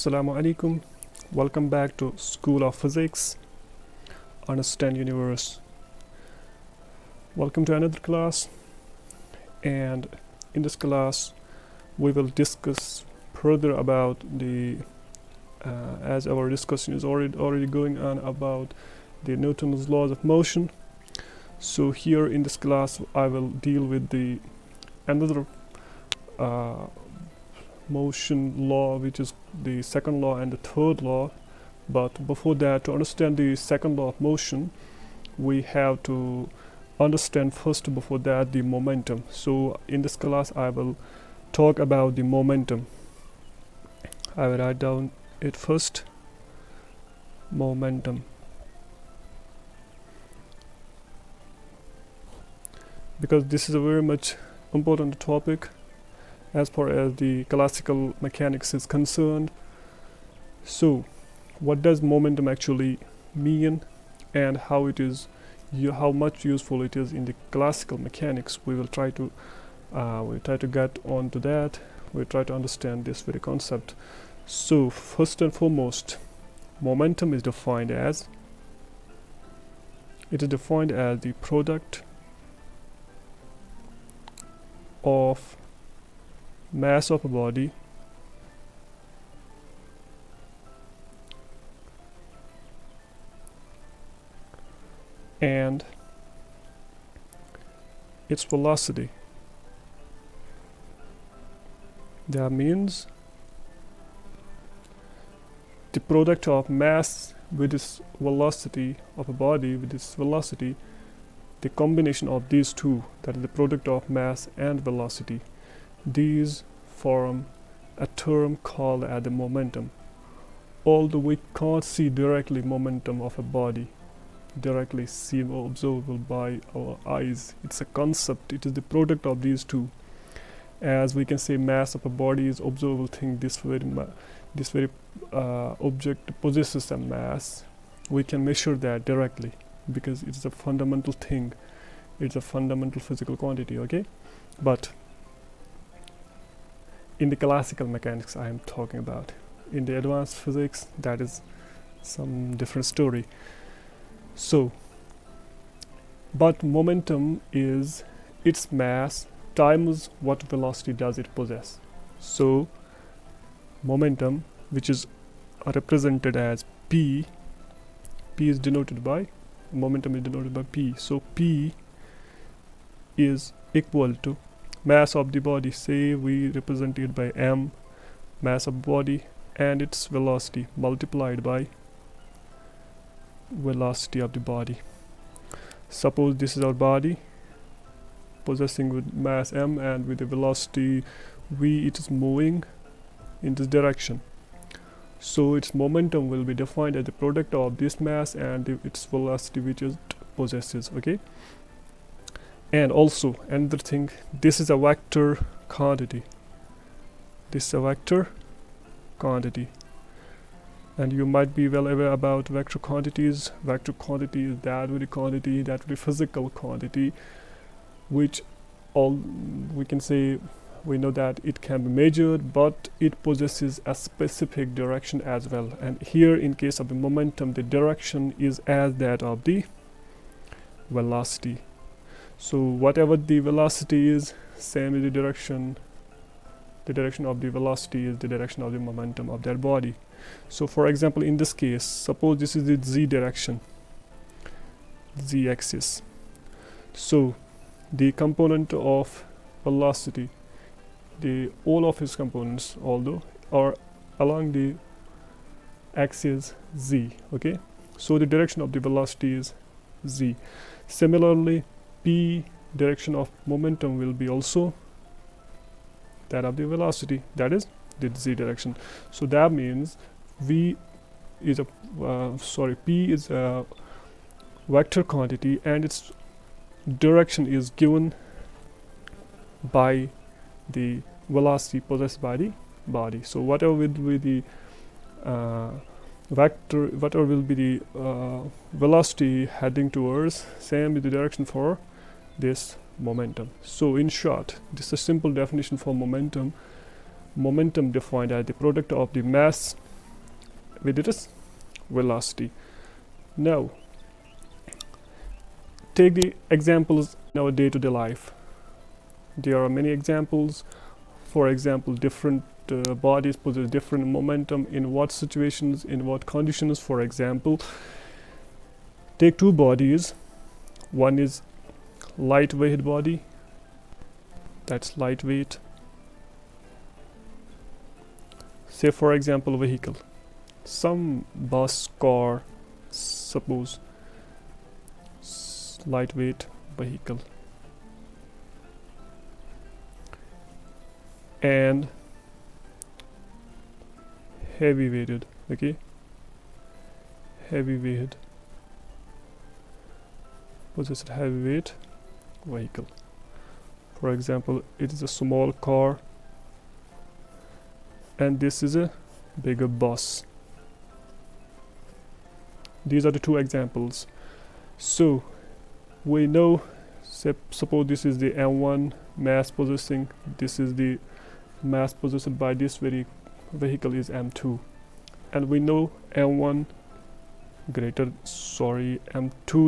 Assalamu alaikum. Welcome back to School of Physics, Understand Universe. Welcome to another class, and in this class we will discuss further about the as our discussion is already going on about the Newton's laws of motion. So here in this class I will deal with the another motion law, which is the second law and the third law. But before that, to understand the second law of motion, we have to understand first before that the momentum. So in this class I will talk about the momentum. I will write down it first. Momentum, because this is a very much important topic as far as the classical mechanics is concerned. So what does momentum actually mean, and how it is how much useful it is in the classical mechanics? We will try to get on to that. We try to understand this very concept. So first and foremost, momentum is defined as the product of mass of a body and its velocity. That means the product of mass with its velocity of a body with its velocity, the combination of these two, that is the product of mass and velocity, these form a term called as the momentum. Although we can't see directly momentum of a body, directly seen or observable by our eyes, it's a concept. It is the product of these two. As we can say, mass of a body is observable thing. This very object possesses a mass. We can measure that directly because it's a fundamental thing. It's a fundamental physical quantity. Okay, but in the classical mechanics I am talking about. In the advanced physics, that is some different story. So, but momentum is its mass times what velocity does it possess. So, momentum, which is represented as P is denoted by, momentum is denoted by P. So, P is equal to mass of the body. Say we represent it by m, mass of body, and its velocity multiplied by velocity of the body. Suppose this is our body possessing with mass m and with the velocity v, it is moving in this direction. So its momentum will be defined as the product of this mass and its velocity which it possesses. Okay. And also another thing, this is a vector quantity. This is a vector quantity. And you might be well aware about vector quantities. Vector quantity is that very physical quantity, which all we can say, we know that it can be measured, but it possesses a specific direction as well. And here in case of the momentum, the direction is as that of the velocity. So whatever the velocity is, same as the direction of the velocity is the direction of the momentum of that body. So for example, in this case, suppose this is the z direction, z axis. So the component of velocity, all of its components although are along the axis z. Okay, so the direction of the velocity is z. Similarly, P direction of momentum will be also that of the velocity, that is the z direction. So that means P is a vector quantity and its direction is given by the velocity possessed by the body. So whatever will be the velocity heading towards, same with the direction for this momentum. So in short, this is a simple definition for momentum. Momentum defined as the product of the mass with its velocity. Now take the examples in our day-to-day life. There are many examples. For example, different bodies possess different momentum in what situations, in what conditions. For example, take two bodies. One is lightweight body, that's lightweight. Say for example vehicle, some bus, car, suppose lightweight vehicle, and heavy weighted, okay, heavy weighted, possessed heavyweight vehicle. For example, it is a small car and this is a bigger bus. These are the two examples. So we know, suppose this is the M1 mass possessing, this is the mass possessed by this very vehicle is M2, and we know M2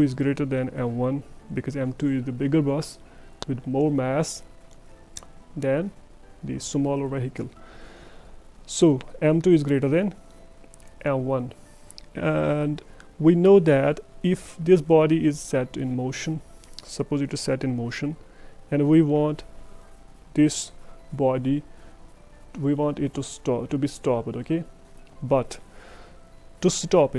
is greater than M1 because M2 is the bigger bus with more mass than the smaller vehicle. So M2 is greater than M1, and we know that if this body is set in motion, suppose it is set in motion, and we want this body, we want it to be stopped, okay? But to stop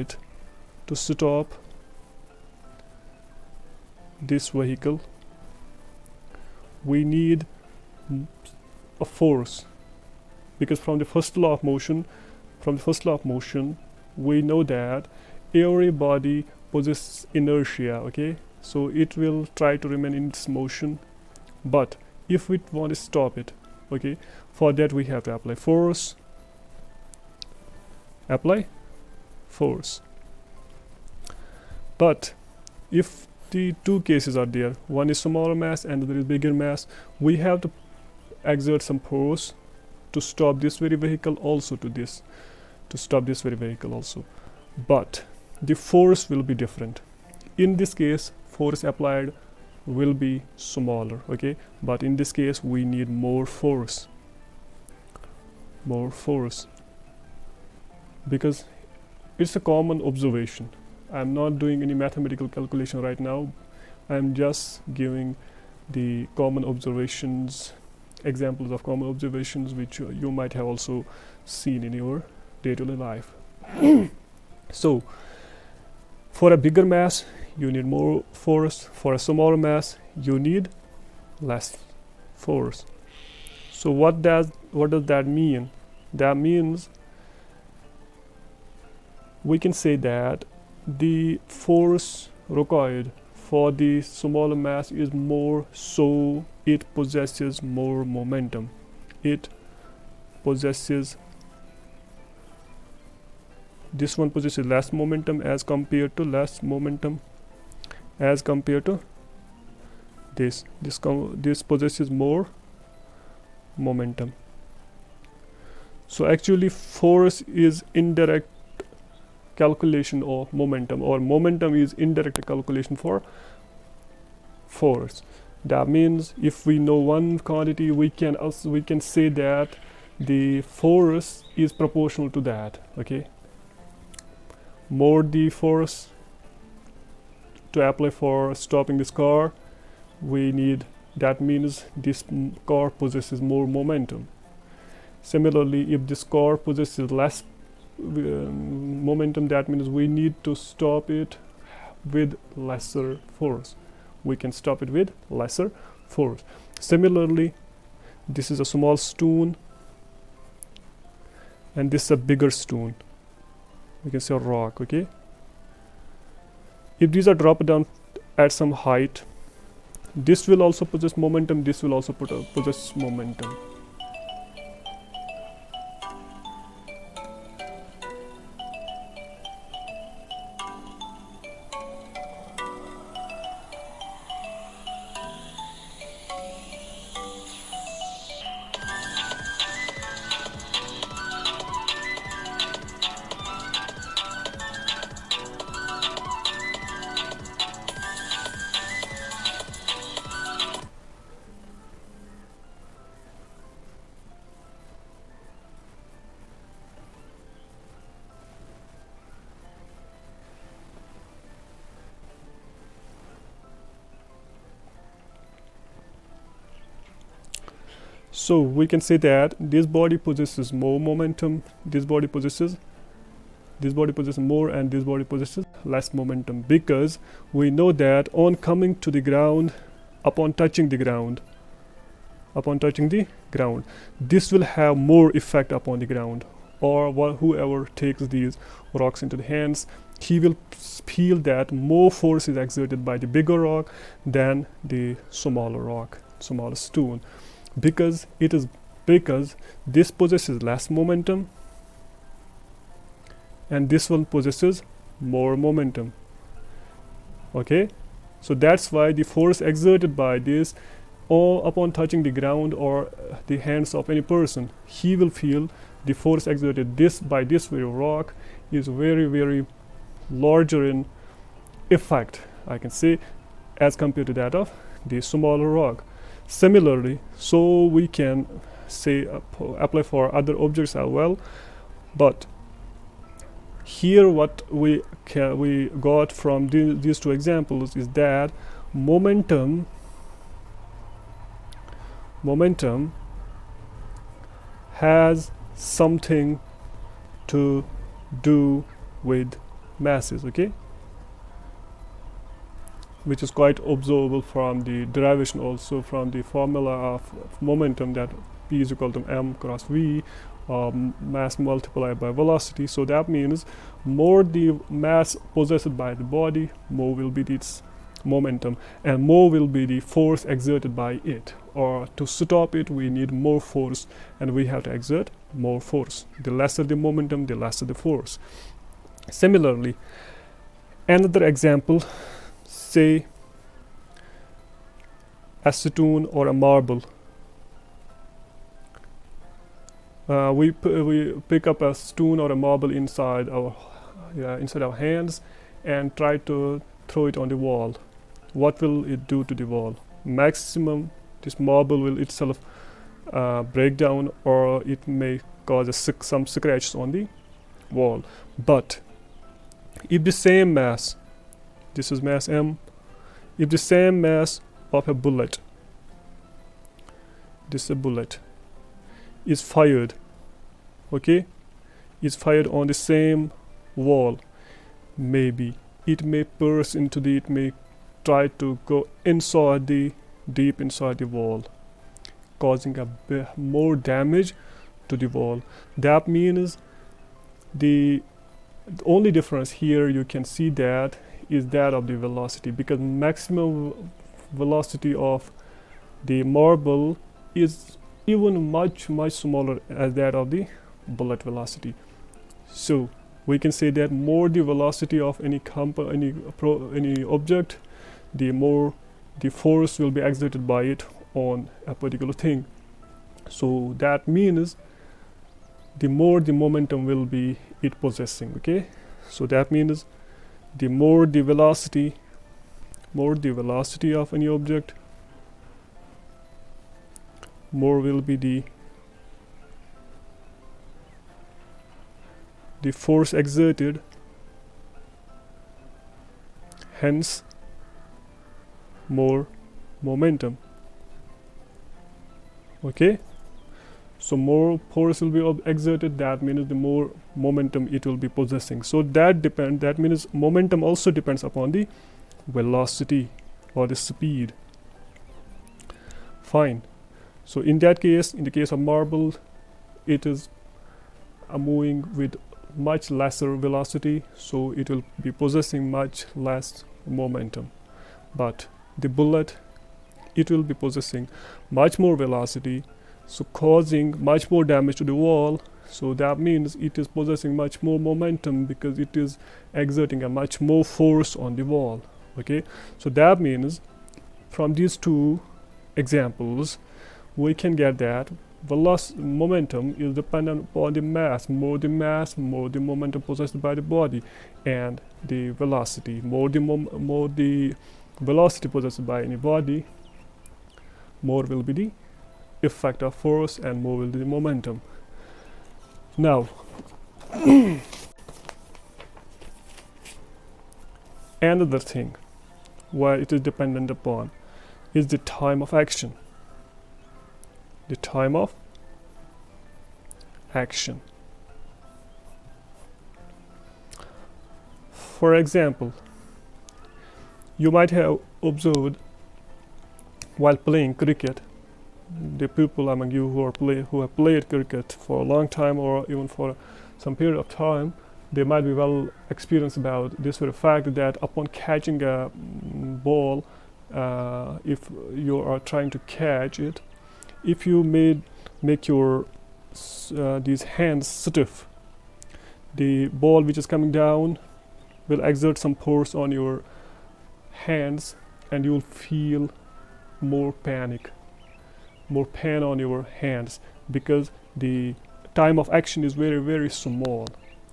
this vehicle, we need a force, because from the first law of motion, we know that every body possesses inertia, okay? So it will try to remain in its motion, but if we want to stop it, okay, for that we have to apply force. But if the two cases are there, one is smaller mass and there is bigger mass, we have to exert some force to stop this very vehicle also, but the force will be different. In this case, force applied will be smaller, okay, but in this case we need more force, because it's a common observation. I'm not doing any mathematical calculation right now. I'm just giving the common observations, examples of common observations which you might have also seen in your day-to-day life. So for a bigger mass you need more force, for a smaller mass you need less force. So what does that mean? That means we can say that the force required for the smaller mass is more, so it possesses more momentum. This one possesses less momentum as compared to this. This possesses more momentum. So actually force is indirect calculation of momentum, or momentum is indirect calculation for force. That means if we know one quantity, we can say that the force is proportional to that, okay? More the force to apply for stopping this car we need, that means this car possesses more momentum. Similarly, if this car possesses less momentum, that means we need to stop it with lesser force. We can stop it with lesser force. Similarly, this is a small stone and this is a bigger stone. We can say a rock, okay? If these are dropped down at some height, this will also possess momentum, this will also possess momentum. So we can say that this body possesses more momentum, this body possesses more, and this body possesses less momentum, because we know that on coming to the ground, upon touching the ground, this will have more effect upon the ground, or whoever takes these rocks into the hands, he will feel that more force is exerted by the bigger rock than the smaller stone, because this possesses less momentum and this one possesses more momentum. Okay, so that's why the force exerted by this, or upon touching the ground or the hands of any person, he will feel the force exerted by this very rock is very, very larger in effect, I can say, as compared to that of the smaller rock. Similarly, so we can say apply for other objects as well, but here what we got from these two examples is that momentum has something to do with masses, okay, which is quite observable from the derivation, also from the formula of momentum, that P is equal to m cross v, mass multiplied by velocity. So that means more the mass possessed by the body, more will be its momentum, and more will be the force exerted by it, or to stop it we need more force, and we have to exert more force. The lesser the momentum, the lesser the force. Similarly, another example, say a stone or a marble. We pick up a stone or a marble inside our hands and try to throw it on the wall. What will it do to the wall? Maximum, this marble will itself break down, or it may cause some scratches on the wall. But if the same mass, this is mass m, if the same mass of a bullet, this is a bullet, is fired, okay, is fired on the same wall, maybe it may burst into it may try to go deep inside the wall, causing a more damage to the wall. That means the only difference here you can see that is that of the velocity, because maximum velocity of the marble is even much smaller as that of the bullet velocity. So we can say that more the velocity of any object, the more the force will be exerted by it on a particular thing. So that means the more the momentum will be it possessing, okay. So that means the more the velocity of any object, more will be the force exerted, hence more momentum, okay. So more force will be exerted, that means the more momentum it will be possessing. So that means momentum also depends upon the velocity or the speed. Fine. So in that case, in the case of marble, it is moving with much lesser velocity, so it will be possessing much less momentum. But the bullet, it will be possessing much more velocity, so causing much more damage to the wall. So that means it is possessing much more momentum, because it is exerting a much more force on the wall, okay. So that means from these two examples we can get that momentum is dependent upon the mass, more the momentum possessed by the body, and the velocity, more the velocity possessed by any body, more will be the effect of force, and more will be the momentum. Now another thing why it is dependent upon is the time of action. the time of action. For example, you might have observed while playing cricket, the people among you who have played cricket for a long time or even for some period of time, they might be well experienced about this very fact that upon catching a ball, if you are trying to catch it, if you make your these hands stiff, the ball which is coming down will exert some force on your hands, and you will feel more pain on your hands, because the time of action is very, very small.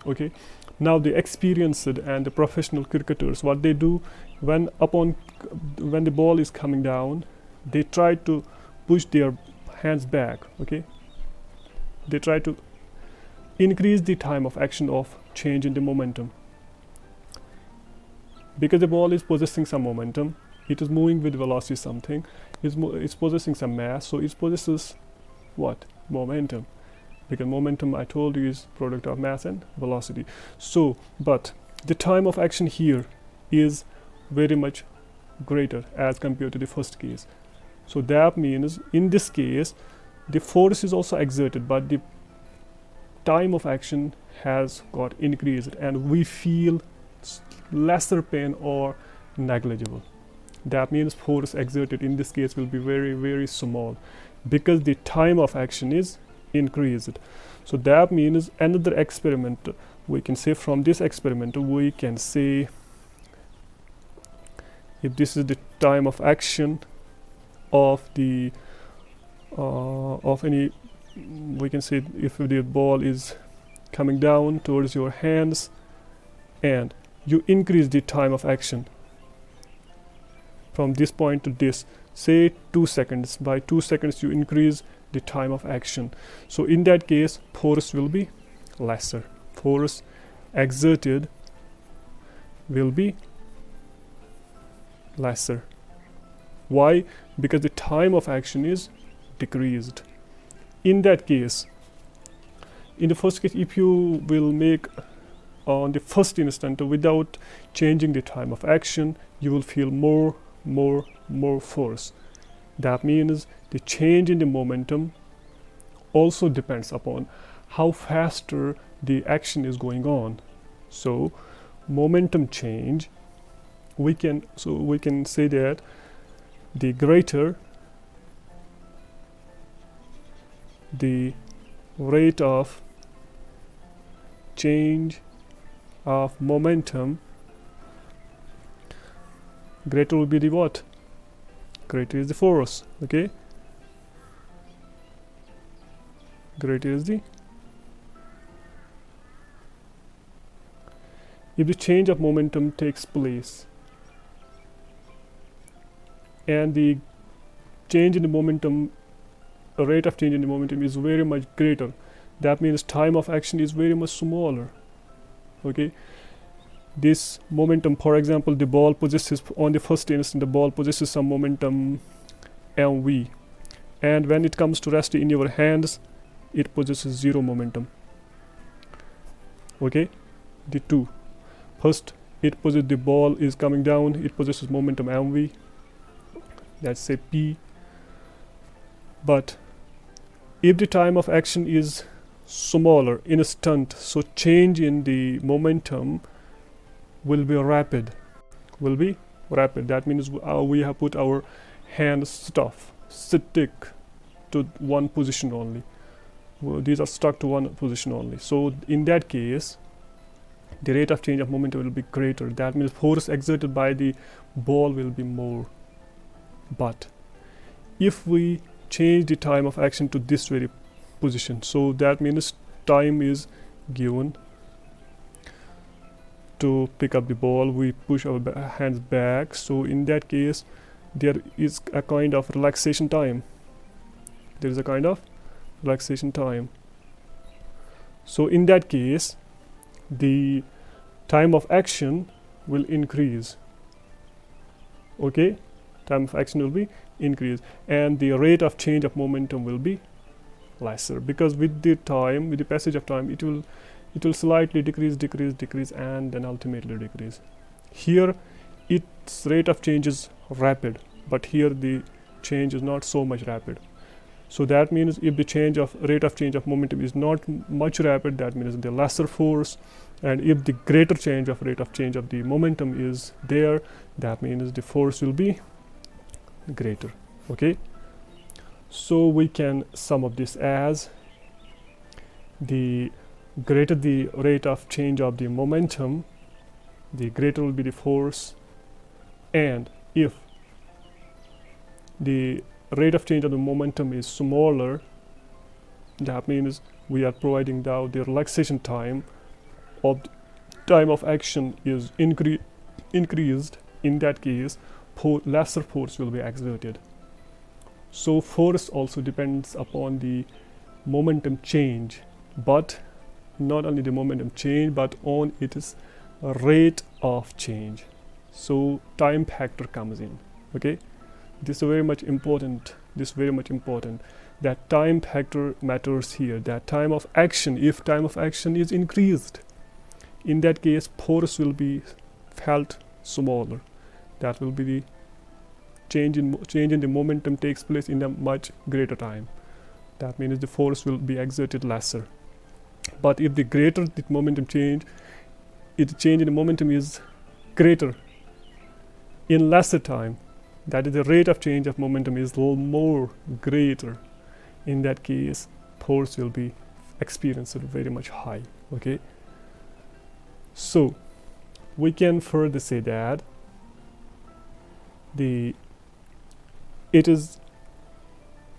Okay, now the experienced and the professional cricketers, what they do when the ball is coming down, they try to push their hands back. Okay, they try to increase the time of action of change in the momentum, because the ball is possessing some momentum. It is moving with velocity something. It's possessing some mass, so it possesses what? Momentum. Because momentum, I told you, is product of mass and velocity. So, but the time of action here is very much greater as compared to the first case. So that means in this case, the force is also exerted, but the time of action has got increased, and we feel lesser pain or negligible. That means force exerted in this case will be very, very small, because the time of action is increased. So that means another experiment, we can say from this experiment, we can say if this is the time of action of the of any, we can say if the ball is coming down towards your hands and you increase the time of action from this point to this, say 2 seconds. By 2 seconds you increase the time of action. So in that case, force will be lesser. Force exerted will be lesser. Why? Because the time of action is decreased. In that case, in the first case, if you will make on the first instant without changing the time of action, you will feel more force. That means the change in the momentum also depends upon how faster the action is going on. So momentum change, we can say that the greater the rate of change of momentum, greater will be the what? Greater is the force. Okay, greater is the, if the change of momentum takes place and the change in the momentum, rate of change in the momentum is very much greater, that means time of action is very much smaller. Okay, this momentum, for example, the ball possesses, on the first instant, the ball possesses some momentum mv, and when it comes to rest in your hands, it possesses zero momentum. Okay, the two, first it possesses, the ball is coming down, it possesses momentum mv, let's say p, but if the time of action is smaller, instant, so change in the momentum will be rapid. That means we have put our hands stick to one position only. These are stuck to one position only. So in that case, the rate of change of momentum will be greater. That means force exerted by the ball will be more. But if we change the time of action to this very position, so that means time is given to pick up the ball, we push our hands back, so in that case there is a kind of relaxation time. So in that case, the time of action will increase. Okay, time of action will be increased, and the rate of change of momentum will be lesser, because with the time, with the passage of time, it will slightly decrease, and then ultimately decrease. Here its rate of change is rapid, but here the change is not so much rapid. So that means if the rate of change of momentum is not much rapid, that means the lesser force, and if the greater rate of change of the momentum is there, that means the force will be greater. Okay, so we can sum up this as the greater the rate of change of the momentum, the greater will be the force, and if the rate of change of the momentum is smaller, that means we are providing now the relaxation time of action is increased. In that case, lesser force will be exerted. So force also depends upon the momentum change, but not only the momentum change, but on its rate of change. So time factor comes in. Okay, this is very much important. That time factor matters here. That time of action, if time of action is increased, in that case force will be felt smaller. That will be the change in the momentum takes place in a much greater time. That means the force will be exerted lesser. But if the greater the momentum change, if the change in the momentum is greater in lesser time, that is the rate of change of momentum is more greater, in that case force will be experienced very much high. Okay, so we can further say that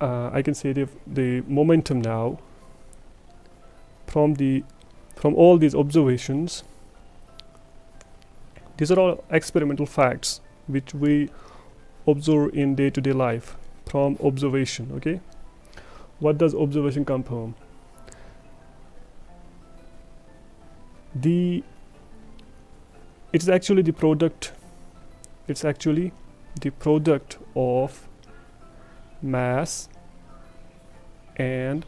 I can say the momentum now from all these observations, these are all experimental facts which we observe in day-to-day life from observation. Okay, what does observation confirm? It's actually the product of mass and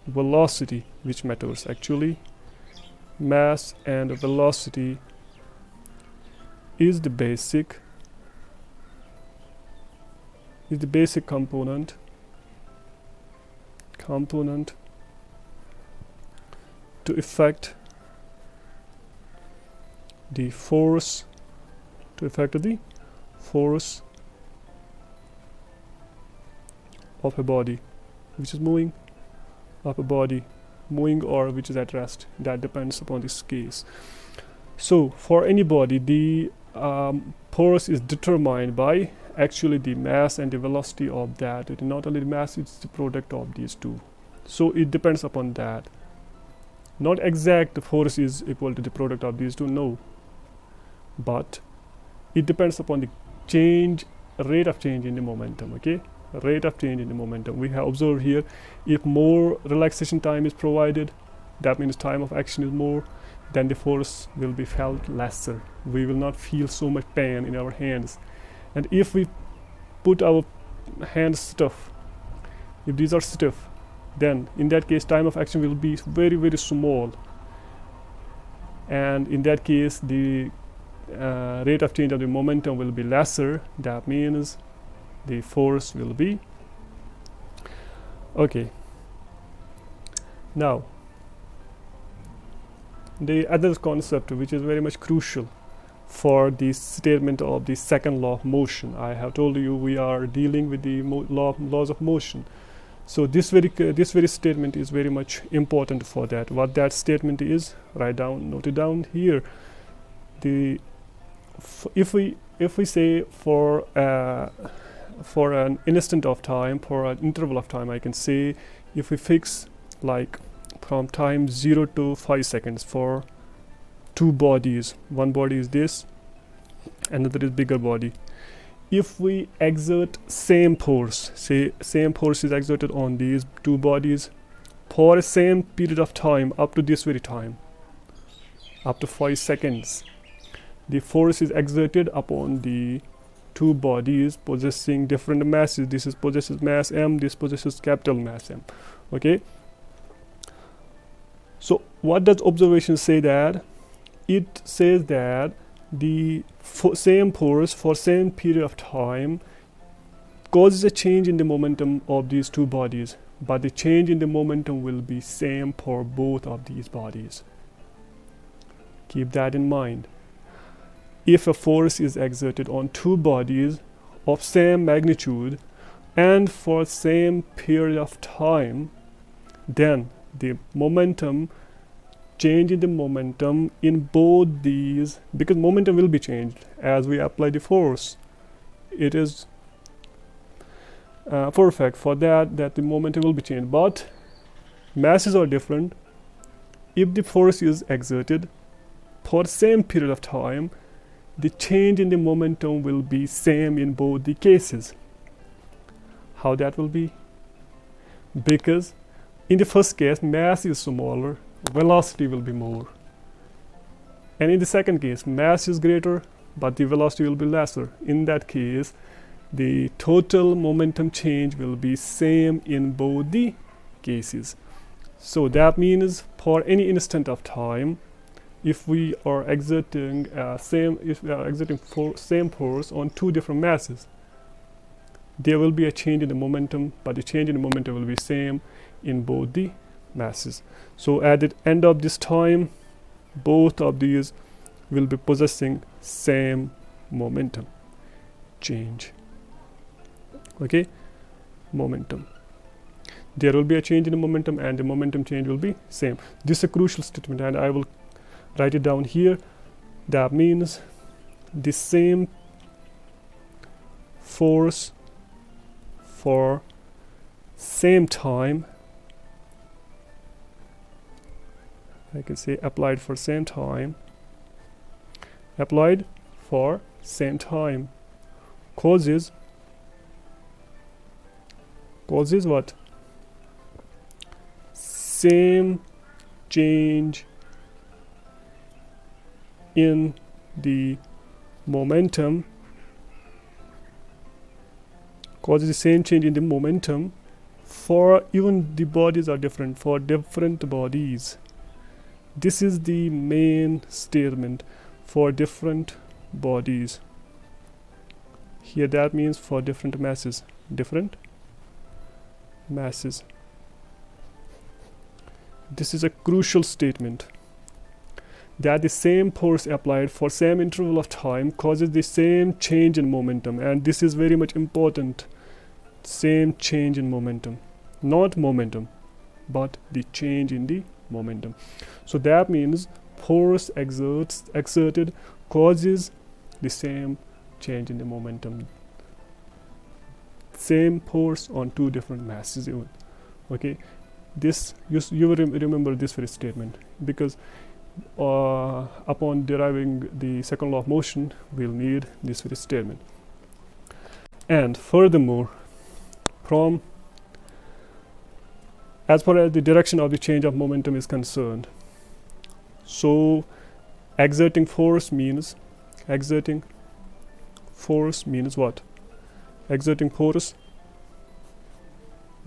velocity which matters. Actually, mass and velocity is the basic component to affect the force of a body which is moving, of a body moving or which is at rest. That depends upon this case. So for any body, the force is determined by actually the mass and the velocity of that. It is not only the mass, it's the product of these two. So it depends upon that. Not exact the force is equal to the product of these two, no. But it depends upon the rate of change in the momentum. Okay, rate of change in the momentum. We have observed here, if more relaxation time is provided, that means time of action is more, then the force will be felt lesser. We will not feel so much pain in our hands. And if we put our hands stiff, if these are stiff, then in that case time of action will be very, very small, and in that case the rate of change of the momentum will be lesser. That means the force will be okay. Now the other concept which is very much crucial for the statement of the second law of motion. I have told you we are dealing with the laws of motion. So this very statement is very much important for that. What that statement is, note it down here. If we say for an instant of time, for an interval of time, I can say if we fix like from time 0 to 5 seconds for two bodies, one body is this, another is bigger body. If we exert same force, say same force is exerted on these two bodies for a same period of time, up to this very time, up to 5 seconds, the force is exerted upon the two bodies possessing different masses. This possesses mass m, this possesses capital mass M. Okay, so what does observation say? That it says that the same force for same period of time causes a change in the momentum of these two bodies, but the change in the momentum will be same for both of these bodies. Keep that in mind. If a force is exerted on two bodies of same magnitude and for same period of time, then the momentum, change in the momentum in both these, because momentum will be changed as we apply the force. It is perfect for that the momentum will be changed, but masses are different. If the force is exerted for same period of time, the change in the momentum will be same in both the cases. How that will be? Because in the first case, mass is smaller, velocity will be more. And in the second case, mass is greater, but the velocity will be lesser. In that case, the total momentum change will be same in both the cases. So that means for any instant of time, if we are exerting same force on two different masses, there will be a change in the momentum, but the change in the momentum will be same in both the masses. So at the end of this time, both of these will be possessing same momentum change. Okay, momentum. There will be a change in the momentum and the momentum change will be same. This is a crucial statement and I will write it down here. That means the same force for same time, I can say applied for same time, causes what? Same change in the momentum, causes the same change in the momentum for even the bodies are different, for different bodies. This is the main statement, for different bodies. Here that means for different masses. This is a crucial statement, that the same force applied for same interval of time causes the same change in momentum, and this is very much important. Same change in momentum, not momentum, but the change in the momentum. So that means force exerted causes the same change in the momentum. Same force on two different masses even. Okay, this you will remember this very statement, because upon deriving the second law of motion, we'll need this very statement. And furthermore, as far as the direction of the change of momentum is concerned, so exerting force means what? Exerting force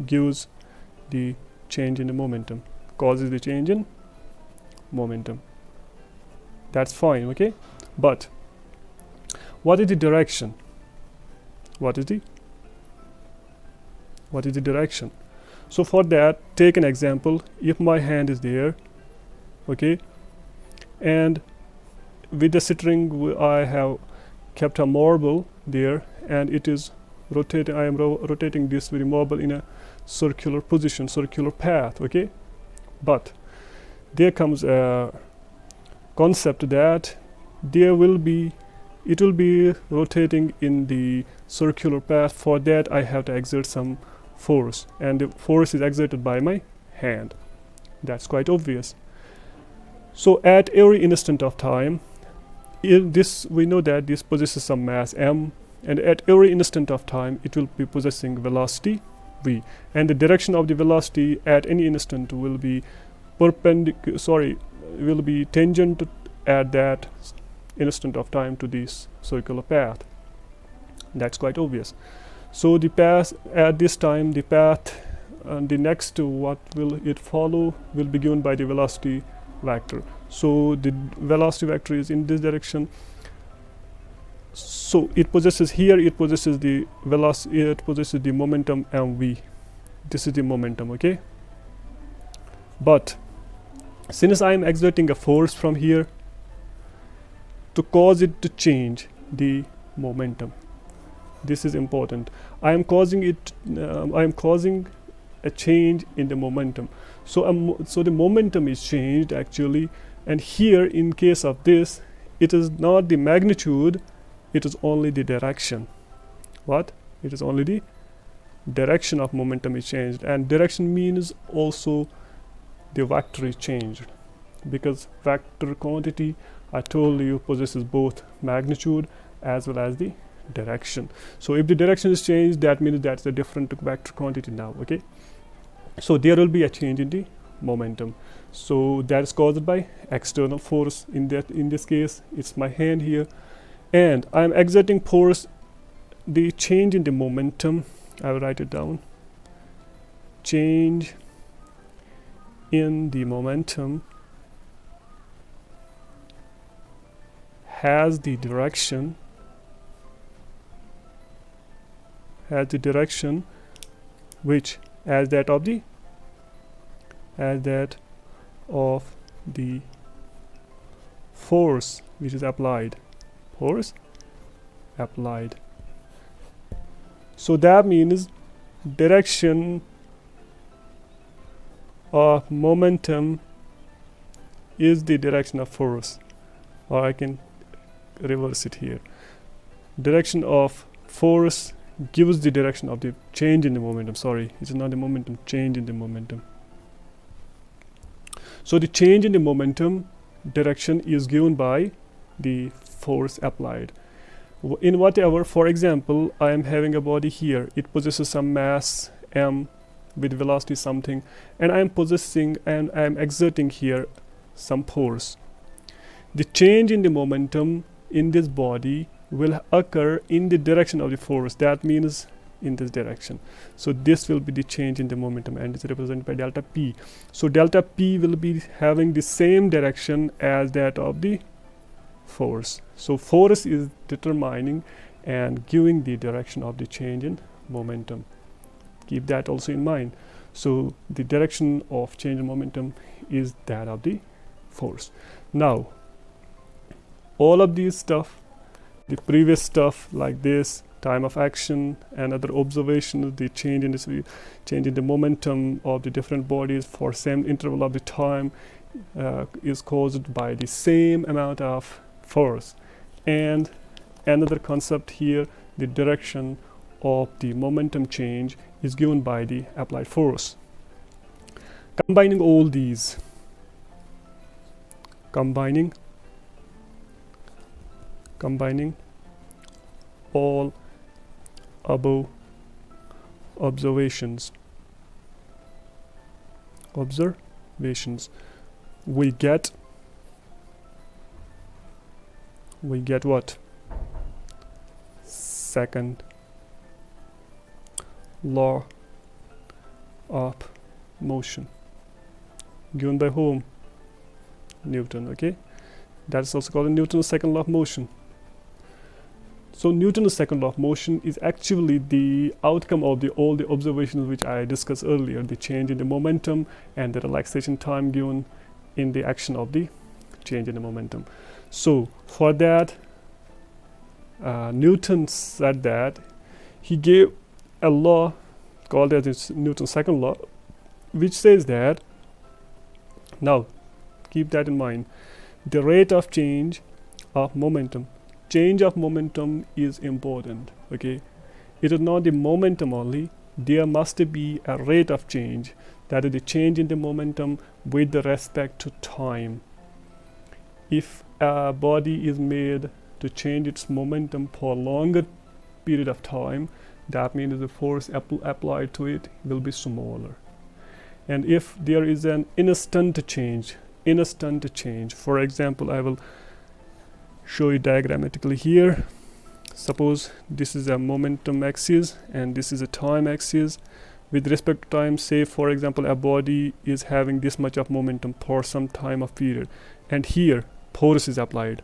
gives the change in the momentum, causes the change in momentum. That's fine, okay? But what is the direction? What is the direction? So for that, take an example. If my hand is there, okay, and with the string I have kept a marble there, and it is rotating. I am rotating this very marble in a circular position, circular path, okay? But there comes a concept that it will be rotating in the circular path. For that I have to exert some force, and the force is exerted by my hand. That's quite obvious. So at every instant of time, we know that this possesses some mass m, and at every instant of time it will be possessing velocity v, and the direction of the velocity at any instant will be tangent at that instant of time to this circular path. That's quite obvious. So the path at this time, the path the next what will it follow will be given by the velocity vector. So the velocity vector is in this direction. So it possesses here, it possesses the velocity, it possesses the momentum mv. This is the momentum, okay? But since I am exerting a force from here to cause it to change the momentum, this is important. I am causing a change in the momentum. So so the momentum is changed actually, and here in case of this, it is not the magnitude, it is only the direction. What? It is only the direction of momentum is changed, and direction means also the vector is changed, because vector quantity, I told you, possesses both magnitude as well as the direction. So if the direction is changed, that means that's a different vector quantity now, okay? So there will be a change in the momentum. So that is caused by external force. In this case, it's my hand here, and I am exerting force. The change in the momentum, I will write it down. Change in the momentum has the direction which as that of the force which is applied. Force applied. So that means direction of momentum is the direction of force, or I can reverse it here. Direction of force gives the direction of the change in the momentum. Sorry, it's not the momentum, change in the momentum. So the change in the momentum direction is given by the force applied. In whatever, for example, I am having a body here, it possesses some mass m with velocity something, and I am exerting here some force. The change in the momentum in this body will occur in the direction of the force. That means in this direction. So this will be the change in the momentum, and it's represented by delta p. So delta p will be having the same direction as that of the force. So force is determining and giving the direction of the change in momentum. Keep that also in mind. So the direction of change in momentum is that of the force. Now all of these stuff, the previous stuff like this, time of action and other observations, the change in the momentum of the different bodies for same interval of the time is caused by the same amount of force. And another concept here, the direction of the momentum change is given by the applied force. Combining all these, combining all above observations, we get what? Second law of motion, given by whom? Newton. Okay, that's also called Newton's second law of motion. So Newton's second law of motion is actually the outcome of all the observations which I discussed earlier, the change in the momentum and the relaxation time given in the action of the change in the momentum. So for that, Newton said that he gave a law called as Newton's second law, which says that, now keep that in mind, the rate of change of momentum is important. Okay, it is not the momentum only, there must be a rate of change, that is the change in the momentum with respect to time. If a body is made to change its momentum for a longer period of time, that means the force applied to it will be smaller. And if there is an instant change, for example, I will show you diagrammatically here. Suppose this is a momentum axis and this is a time axis. with respect to time. Say for example a body is having this much of momentum for some time of period, and here force is applied.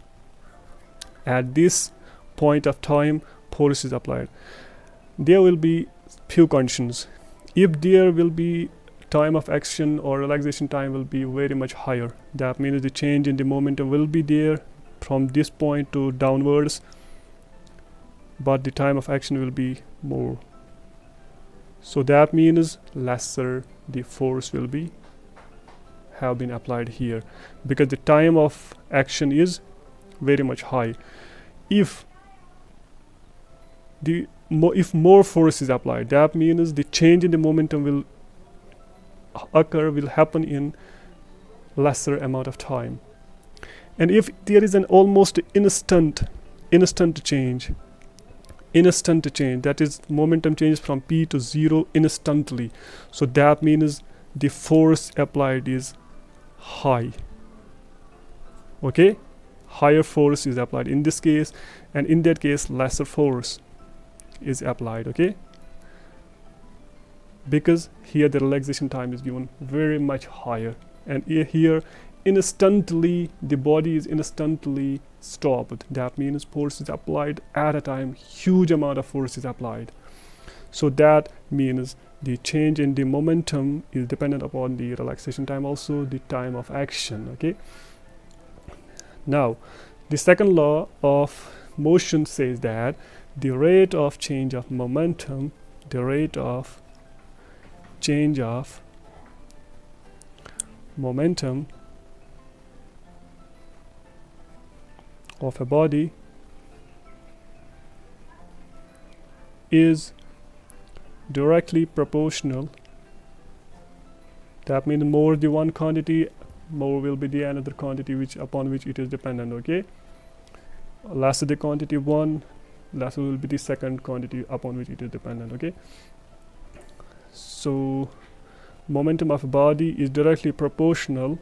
At this point of time force is applied. There will be few conditions. If there will be time of action or relaxation time will be very much higher, that means the change in the momentum will be there from this point to downwards, but the time of action will be more. So that means lesser the force will be have been applied here, because the time of action is very much high. If more force is applied, that means the change in the momentum will happen in lesser amount of time. And if there is an almost instant change, that is momentum changes from p to 0 instantly, so that means the force applied is high. Okay, higher force is applied in this case, and in that case lesser force is applied. Okay, because here the relaxation time is given very much higher, and here instantly the body is instantly stopped. That means force is applied at a time, huge amount of force is applied. So that means the change in the momentum is dependent upon the relaxation time, also the time of action. Okay, now the second law of motion says that the rate of change of momentum, the rate of change of momentum of a body is directly proportional. That means more the one quantity, more will be the another quantity upon which it is dependent. Okay, lesser the quantity 1, lesser will be the second quantity upon which it is dependent. Okay, so momentum of a body is directly proportional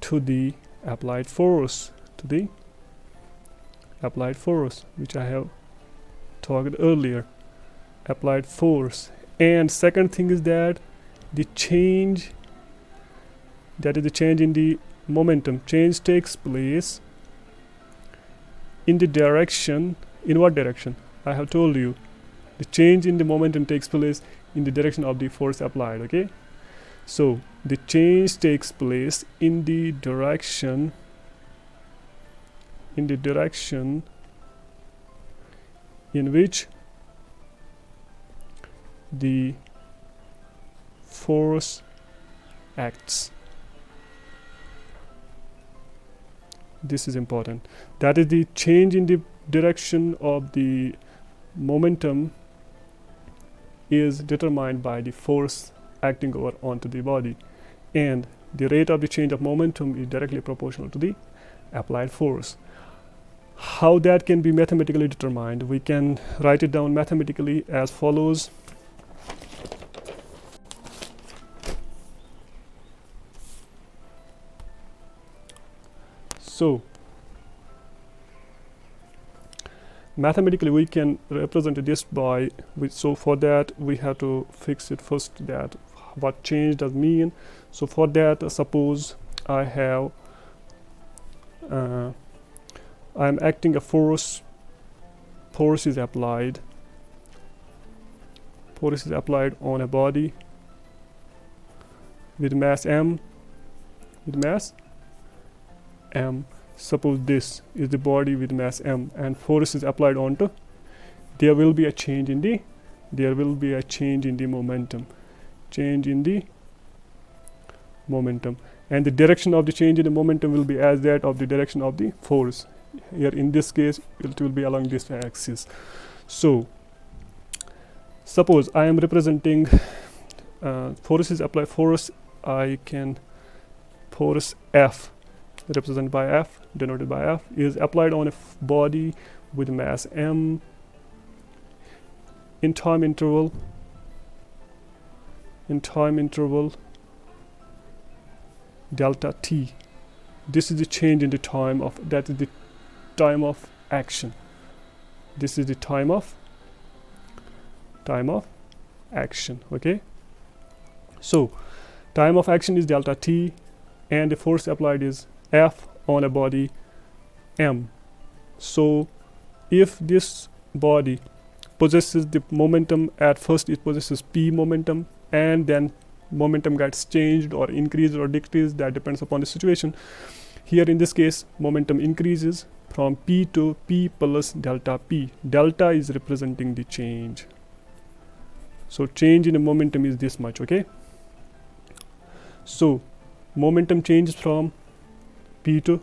to the applied force, which I have talked earlier, applied force. And second thing is that the change, that is the change in the momentum, change takes place in the direction. In what direction? I have told you the change in the momentum takes place in the direction of the force applied. Okay, so the change takes place in the direction in which the force acts. This is important. That is the change in the direction of the momentum is determined by the force acting over onto the body, and the rate of the change of momentum is directly proportional to the applied force. How that can be mathematically determined? We can write it down mathematically as follows. So mathematically we can represent this by so for that we have to fix it first, that what change does mean. So for that, suppose I have I am acting a force is applied on a body with mass m, Suppose this is the body with mass m and force is applied onto, there will be a change in the momentum, and the direction of the change in the momentum will be as that of the direction of the force. Here in this case it will be along this axis. So suppose I am representing force is applied, force I can force F, represented by F, denoted by F, is applied on a body with mass m in time interval delta t. This is the change in the time of, that is the time of action. This is the time of action. Okay, so time of action is delta t, and the force applied is F on a body m. So if this body possesses the momentum, at first it possesses p momentum, and then momentum gets changed or increased or decreased, that depends upon the situation. Here in this case, momentum increases from p to p plus delta p. Delta is representing the change. So change in the momentum is this much. Okay, so momentum changes from p to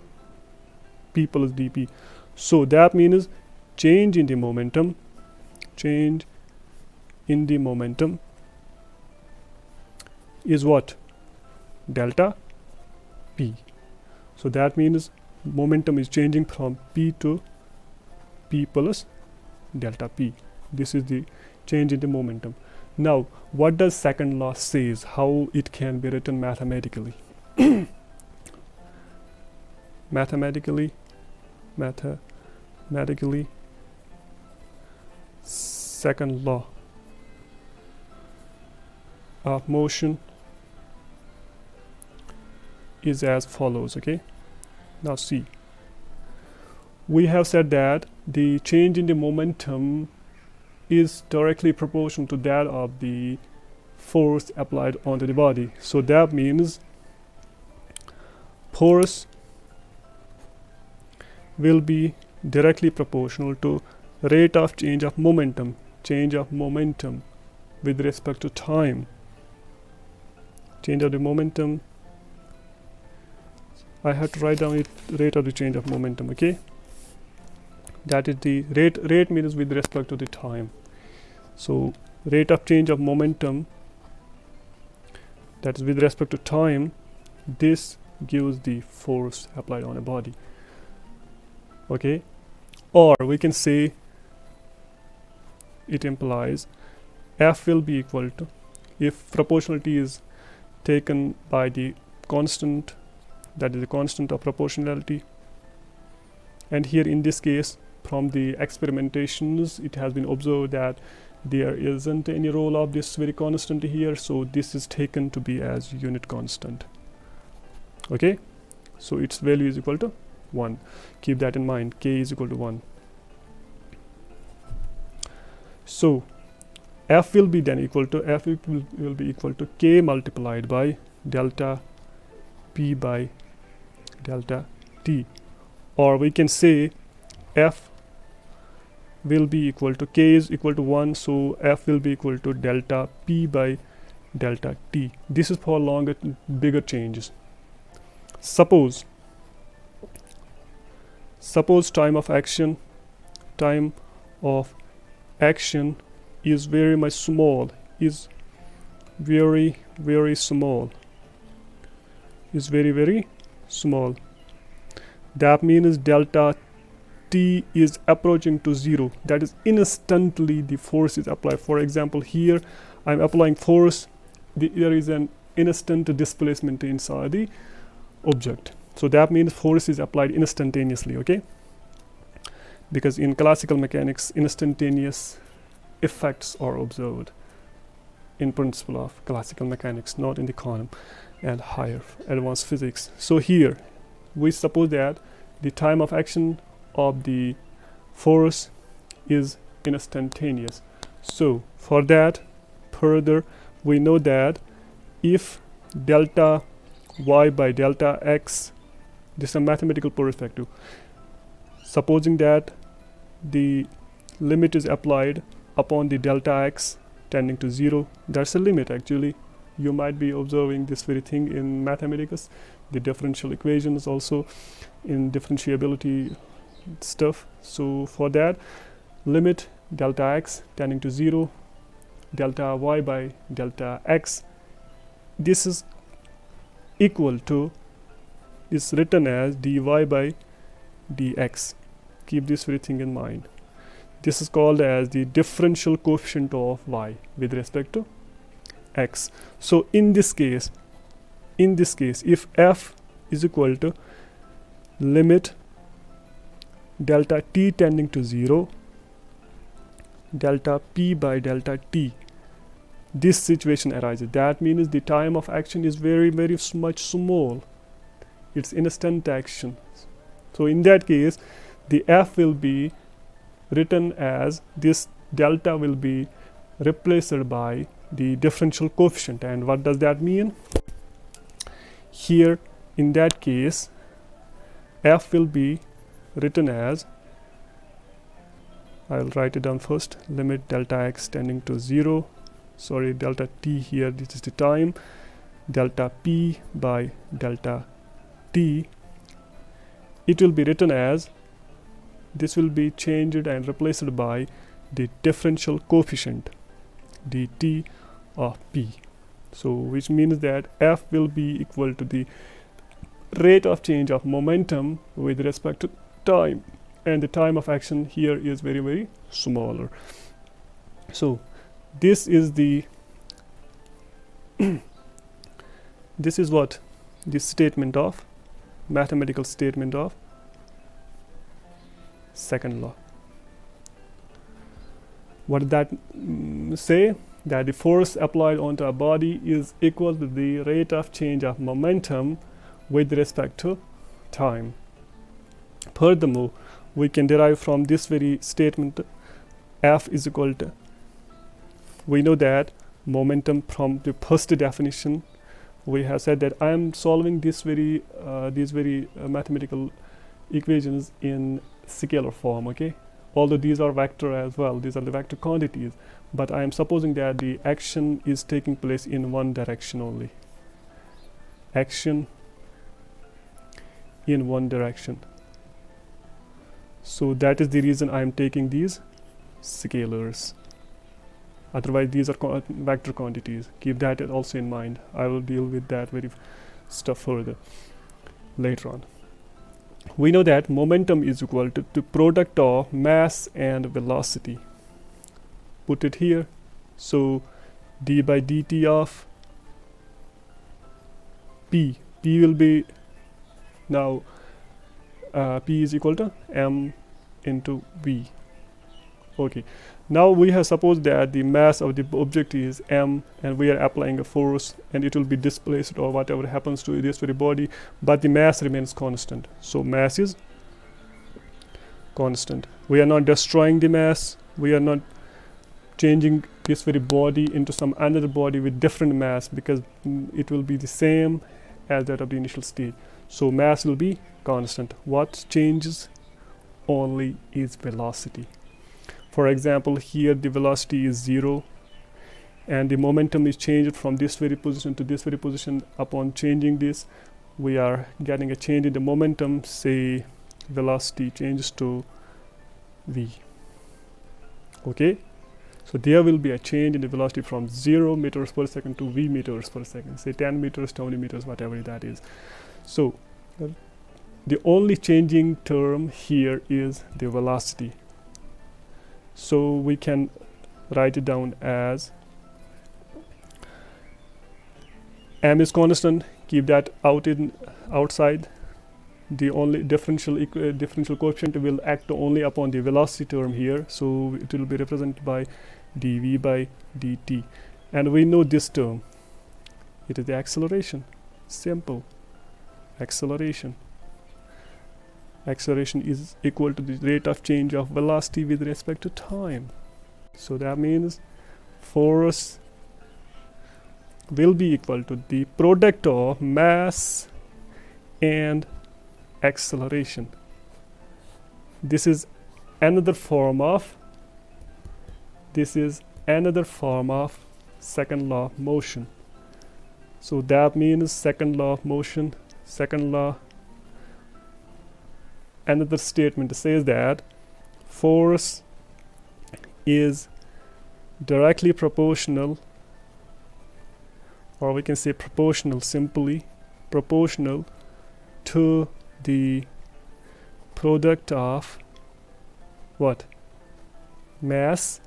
p plus dp. So that means change in the momentum is what? Delta p. So that means momentum is changing from p to p plus delta p. This is the change in the momentum. Now, what does second law says? How it can be written mathematically? Mathematically, second law of motion is as follows. Okay, now see, we have said that the change in the momentum is directly proportional to that of the force applied onto the body. So that means force will be directly proportional to rate of change of momentum with respect to time. Change of the momentum, I have to write down it, rate of the change of momentum. Okay, that is the rate means with respect to the time. So rate of change of momentum, that is with respect to time, this gives the force applied on a body. Okay, or we can say it implies F will be equal to, if proportionality is taken by the constant, that is the constant of proportionality, and here in this case from the experimentations it has been observed that there isn't any role of this very constant here, so this is taken to be as unit constant. Okay, so its value is equal to 1. Keep that in mind, k is equal to 1. So F will be then equal to, F will be equal to k multiplied by delta p by delta t, or we can say F will be equal to, k is equal to 1, so F will be equal to delta p by delta t. This is for longer, bigger changes. Suppose time of action is very much small, is very small, is very small. That means delta t is approaching to 0. That is instantly the force is applied. For example, here I'm applying force, there is an instant displacement inside the object. So that means force is applied instantaneously. Okay, because in classical mechanics instantaneous effects are observed in principle of classical mechanics, not in the quantum and higher advanced physics. So here we suppose that the time of action of the force is instantaneous. So for that, further we know that if delta y by delta x, this is a mathematical perspective, supposing that the limit is applied upon the delta x tending to 0, that's a limit. Actually, you might be observing this very thing in mathematics, the differential equations, also in differentiability stuff. So for that, limit delta x tending to 0, delta y by delta x, this is equal to, is written as dy by dx. Keep this very thing in mind. This is called as the differential coefficient of y with respect to x. So in this case, if f is equal to limit delta t tending to 0, delta p by delta t, this situation arises. That means the time of action is very much small. It's instant action. So in that case, the f will be written as this delta will be replaced by the differential coefficient. And what does that mean? Here in that case, f will be written as, I'll write it down first, limit delta x tending to 0, sorry, delta t here, this is the time, delta p by delta t. It will be written as, this will be changed and replaced by the differential coefficient dt of p. So which means that f will be equal to the rate of change of momentum with respect to time, and the time of action here is very smaller. So this is the this is what this statement of mathematical statement of second law. What did that say? That the force applied onto a body is equal to the rate of change of momentum with respect to time. Furthermore, we can derive from this very statement f is equal to, we know that momentum from the first definition, we have said that I am solving these very mathematical equations in scalar form, okay? Although these are vector as well, these are the vector quantities, but I am supposing that the action is taking place in one direction only. Action in one direction. So that is the reason I am taking these scalars. Otherwise these are vector quantities. Keep that also in mind. I will deal with that very stuff further later on. We know that momentum is equal to the product of mass and velocity. Put it here. So d by dt of p will be now p is equal to m into v. Okay, now we have supposed that the mass of the object is m and we are applying a force and it will be displaced or whatever happens to this very body, but the mass remains constant. So mass is constant. We are not destroying the mass, we are not changing this very body into some another body with different mass, because it will be the same as that of the initial state. So mass will be constant. What changes only is velocity. For example, here the velocity is 0 and the momentum is changed from this very position to this very position. Upon changing this, we are getting a change in the momentum. Say velocity changes to v. Okay, so there will be a change in the velocity from 0 meters per second to v meters per second, say 10 meters, 20 meters, whatever that is. So the only changing term here is the velocity. So we can write it down as m is constant, keep that outside. The only differential coefficient will act only upon the velocity term here, so it will be represented by dv by dt. And we know this term, it is the acceleration. Simple. Acceleration is equal to the rate of change of velocity with respect to time. So that means force will be equal to the product of mass and acceleration. This is another form of second law of motion. So that means second law of motion, another statement says that force is directly proportional, or we can say proportional, simply proportional to the product of what? Mass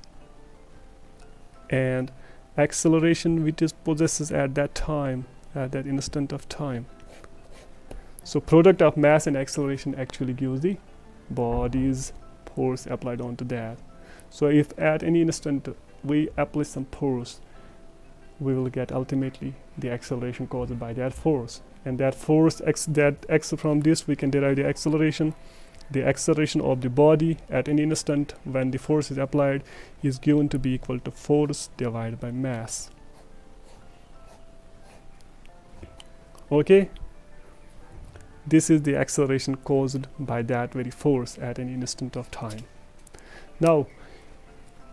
and acceleration which it possesses at that time, at that instant of time. So product of mass and acceleration actually gives the body's force applied onto that. So if at any instant we apply some force, we will get ultimately the acceleration caused by that force. And that force, from this we can derive the acceleration. The acceleration of the body at any instant when the force is applied is given to be equal to force divided by mass. Okay, this is the acceleration caused by that very force at any instant of time. Now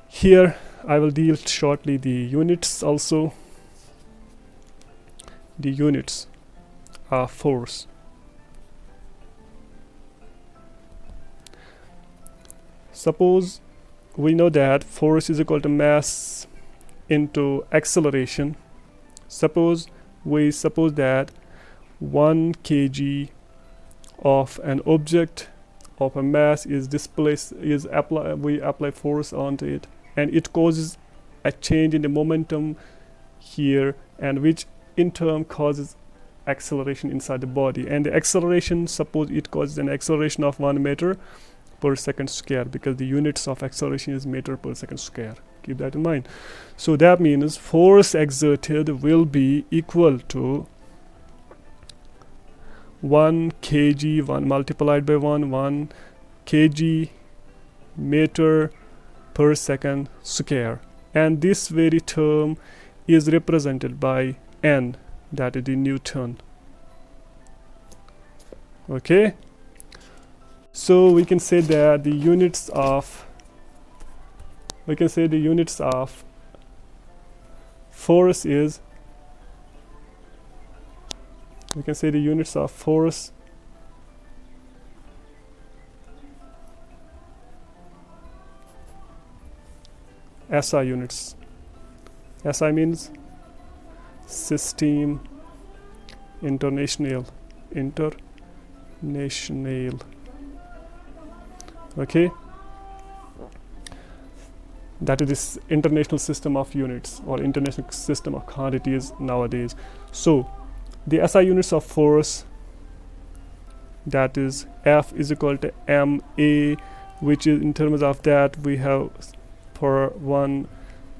here I will deal shortly the units also. The units of force. Suppose we know that force is equal to mass into acceleration. Suppose that 1 kg of an object of a mass is displaced, we apply force onto it, and it causes a change in the momentum here, and which in turn causes acceleration inside the body. And the acceleration, suppose it causes an acceleration of 1 meter per second square, because the units of acceleration is meter per second square. Keep that in mind. So that means force exerted will be equal to 1 kg 1 multiplied by 1 kg meter per second square, and this very term is represented by N, that is the Newton. Okay, so we can say that the units of force is, we can say the units of force SI units. SI means System International. Okay, that is this international system of units or international system of quantities nowadays. So the SI units of force, that is F is equal to MA, which is, in terms of that, we have per 1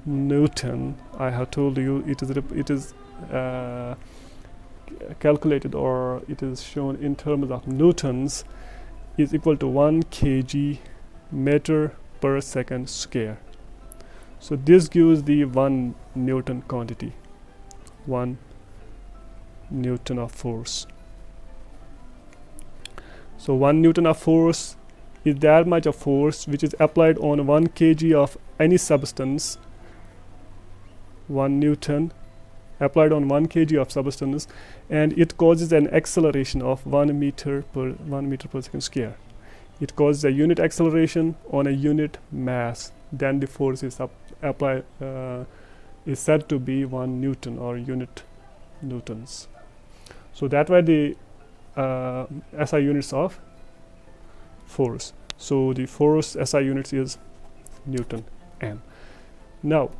Newton. I have told you it is calculated, or it is shown in terms of newtons, is equal to 1 kg meter per second square. So this gives the 1 Newton quantity, 1 Newton of force. So 1 Newton of force is that much of force which is applied on 1 kg of any substance. 1 Newton applied on 1 kg of substance, and it causes an acceleration of 1 meter per second square. It causes a unit acceleration on a unit mass. Then the force is applied is said to be 1 Newton or unit newtons. So that were the SI units of force. So the force SI units is Newton M. Now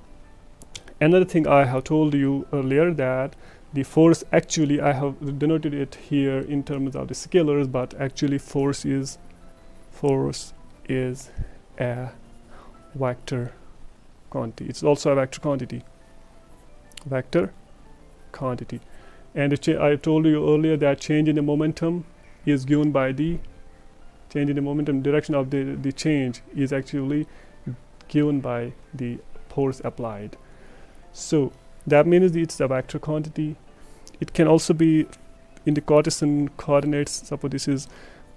another thing I have told you earlier, that the force, actually I have denoted it here in terms of the scalars, but actually force is a vector quantity. It's also a vector quantity. And I told you earlier that change in the momentum is given by the change in the momentum. Direction of the change is actually given by the force applied. So that means it's a vector quantity. It can also be in the Cartesian coordinates. Suppose this is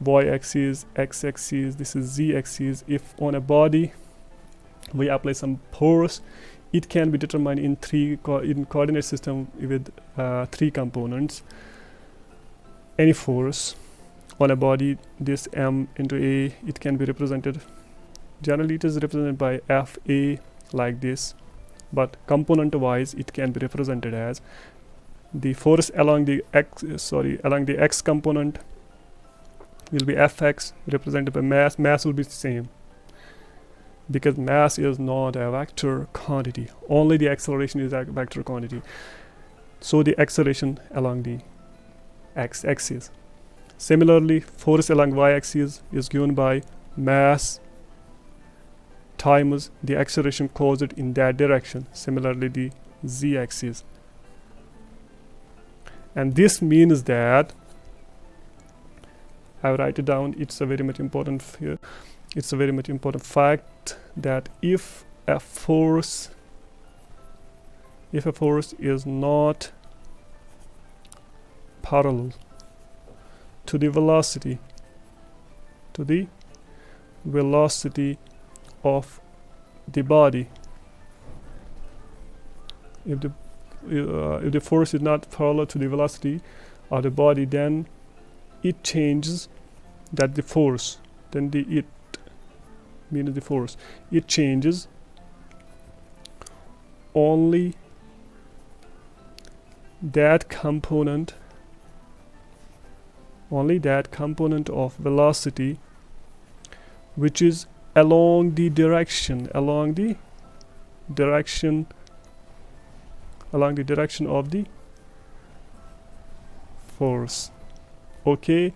y-axis, x-axis, this is z-axis. If on a body we apply some force, it can be determined in coordinate system with 3 components. Any force on a body, this m into a, it can be represented, generally it is represented by fa like this, but component wise it can be represented as the force along the x component will be fx, represented by mass. Mass will be the same, because mass is not a vector quantity. Only the acceleration is a vector quantity. So the acceleration along the x-axis. Similarly, force along y-axis is given by mass times the acceleration caused in that direction. Similarly, the z-axis. And this means that, I write it down, it's a very much important here. It's a very much important fact that if a force is not parallel to the velocity of the body, if the force is not parallel to the velocity of the body, then it changes that the force, then the it means the force, it changes only that component of velocity which is along the direction of the force. Okay,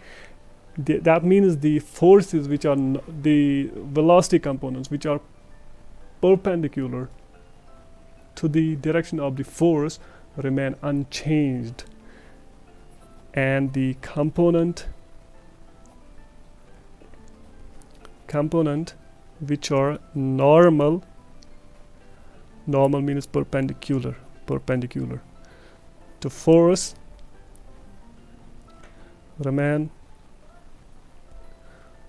that means the forces which are the velocity components which are perpendicular to the direction of the force remain unchanged, and the component which are normal means perpendicular to force remain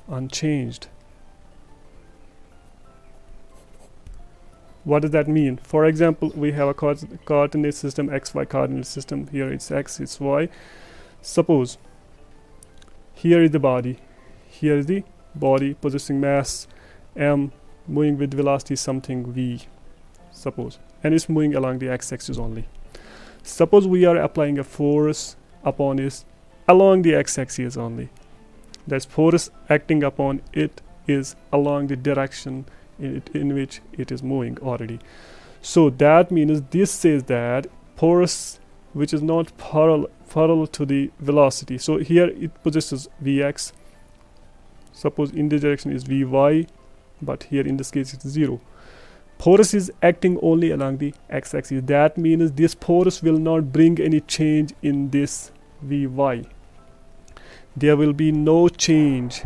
unchanged. What does that mean? For example, we have a coordinate system, xy coordinate system. Here it's x, it's y. Suppose here is the body, here is the body possessing mass m, moving with velocity something v, suppose, and it's moving along the x-axis only. Suppose we are applying a force upon it along the x-axis only. That force acting upon it is along the direction in which it is moving already. So that means this says that force which is not parallel to the velocity. So here it possesses vx. Suppose in this direction is vy, but here in this case it's 0. Force is acting only along the x-axis. That means this force will not bring any change in this vy. There will be no change.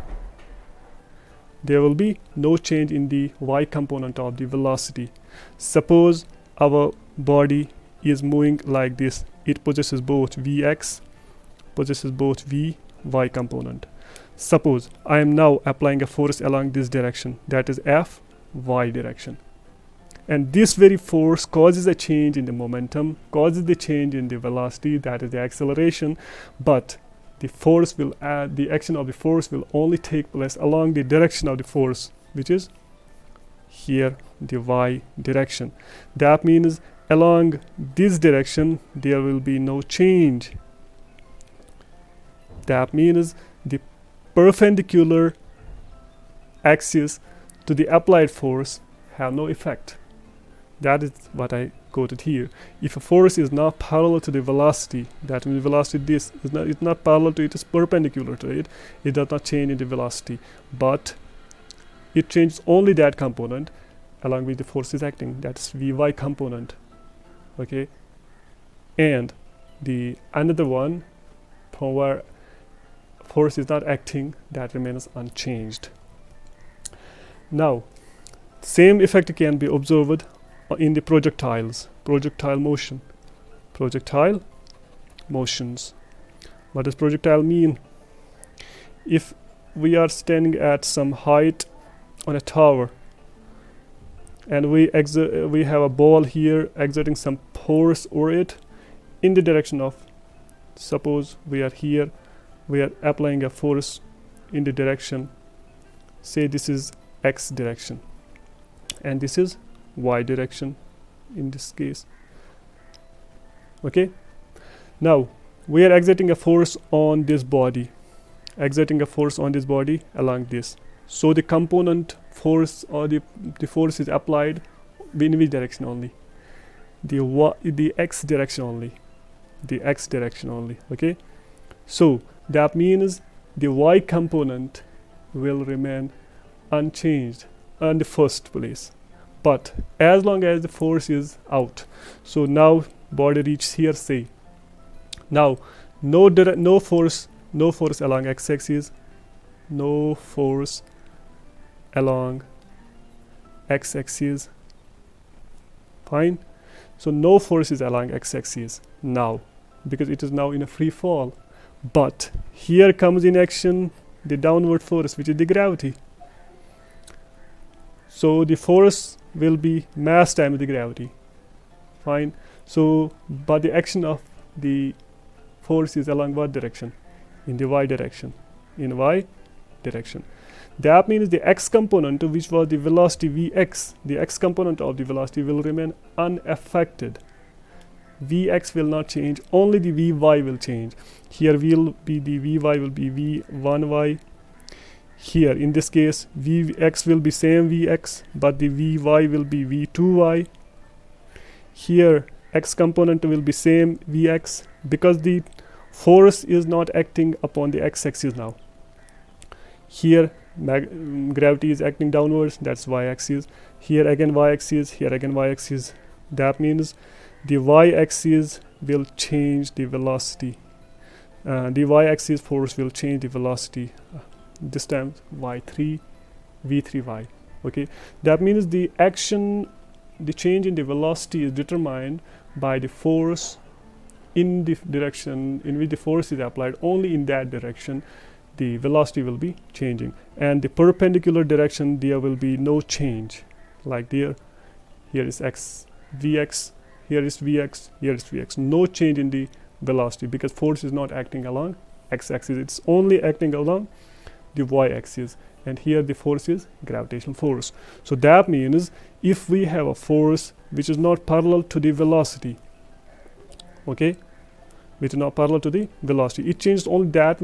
There will be no change in the y component of the velocity. Suppose our body is moving like this. It possesses both vx, possesses both vy component. Suppose I am now applying a force along this direction, that is fy direction. And this very force causes a change in the momentum, causes the change in the velocity, that is the acceleration, but the force will the action of the force will only take place along the direction of the force, which is here the y direction. That means along this direction there will be no change. That means the perpendicular axis to the applied force have no effect. That is what I quoted here. If a force is not parallel to the velocity, that means velocity this is not parallel to it, is perpendicular to it, it does not change in the velocity, but it changes only that component along which the force is acting, that's vy component. Okay, and the another one from where force is not acting, that remains unchanged. Now same effect can be observed in the projectile motions. What does projectile mean? If we are standing at some height on a tower and we have a ball here exerting some force over it in the direction of, suppose we are here, we are applying a force in the direction, say this is x direction and this is y direction in this case. Okay, now we are exerting a force on this body, along this. So the component force or the force is applied in which direction only? The x direction only. Okay, so that means the y component will remain unchanged in the first place, but as long as the force is out, so now body reaches here, say. Now no force along x-axis, no force along x-axis, fine. So no force is along x-axis now, because it is now in a free fall. But here comes in action the downward force, which is the gravity. So the force will be mass times the gravity, fine. So but the action of the force is along what direction? In the y direction, in y direction. That means the x component, which was the velocity vx, the x component of the velocity will remain unaffected. Vx will not change, only the Vy will change. Here will be the Vy will be V1y. Here in this case Vx will be same Vx, but the Vy will be V2y. Here x component will be same Vx, because the force is not acting upon the x-axis now. Here gravity is acting downwards, that's y-axis. Here again y-axis, here again y-axis. That means the y-axis will change the velocity. The y-axis force will change the velocity. This time y3, v3y. Okay, that means the change in the velocity is determined by the force in the direction in which the force is applied. Only in that direction the velocity will be changing, and the perpendicular direction there will be no change. Like there, here is x, vx, here is vx, here is vx. No change in the velocity, because force is not acting along x-axis, it's only acting along the y-axis, and here the force is gravitational force. So that means if we have a force which is not parallel to the velocity, okay, which is not parallel to the velocity, it changes only that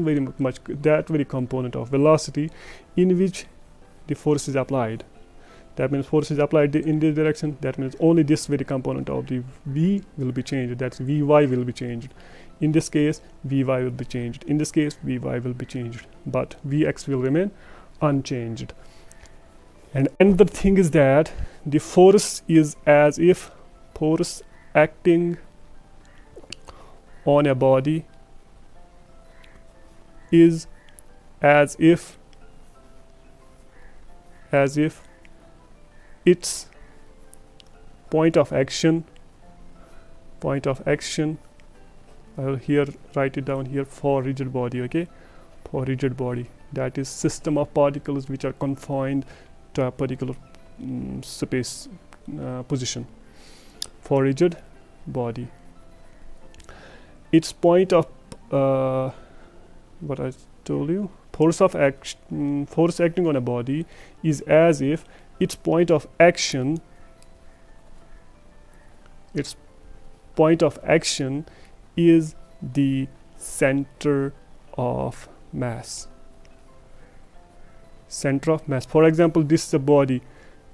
very component of velocity in which the force is applied. That means force is applied in this direction, that means only this very component of the v will be changed, that's Vy will be changed. In this case Vy will be changed, in this case Vy will be changed, but Vx will remain unchanged. And another thing is that the force is as if force acting on a body is as if its point of action, I will here write it down here for rigid body, okay, for rigid body, that is system of particles which are confined to a particular space position. For rigid body, its point of what I told you, force acting on a body is as if its point of action is the center of mass. Center of mass. For example, this is a body,